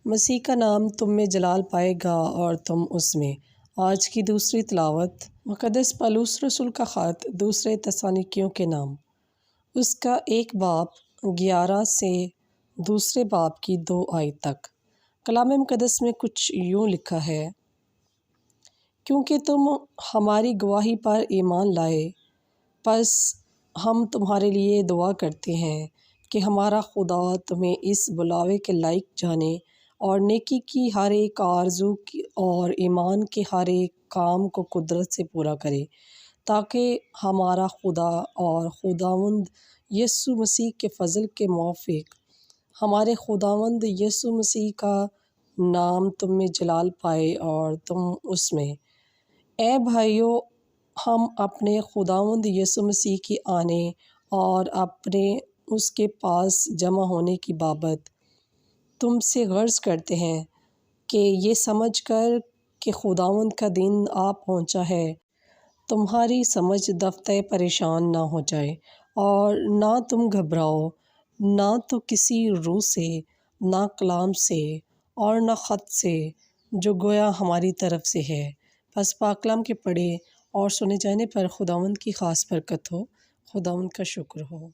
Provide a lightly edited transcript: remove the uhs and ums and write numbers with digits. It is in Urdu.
مسیح کا نام تم میں جلال پائے گا اور تم اس میں۔ آج کی دوسری تلاوت مقدس پالوس رسول کا خط دوسرے تسالونیکیوں کے نام، اس کا 1 باب 11 سے دوسرے باب کی 2 آیت تک۔ کلام مقدس میں کچھ یوں لکھا ہے، کیونکہ تم ہماری گواہی پر ایمان لائے، پس ہم تمہارے لیے دعا کرتے ہیں کہ ہمارا خدا تمہیں اس بلاوے کے لائق جانے اور نیکی کی ہر ایک آرزو اور ایمان کے ہر ایک کام کو قدرت سے پورا کرے، تاکہ ہمارا خدا اور خداوند یسوع مسیح کے فضل کے موافق ہمارے خداوند یسوع مسیح کا نام تم میں جلال پائے اور تم اس میں۔ اے بھائیو، ہم اپنے خداوند یسوع مسیح کی آنے اور اپنے اس کے پاس جمع ہونے کی بابت تم سے غرض کرتے ہیں کہ یہ سمجھ کر کہ خداوند کا دن آ پہنچا ہے، تمہاری سمجھ دفتہ پریشان نہ ہو جائے، اور نہ تم گھبراؤ، نہ تو کسی روح سے، نہ کلام سے، اور نہ خط سے، جو گویا ہماری طرف سے ہے۔ پس پاک کلام کے پڑھے اور سنے جانے پر خداوند کی خاص برکت ہو۔ خداوند کا شکر ہو۔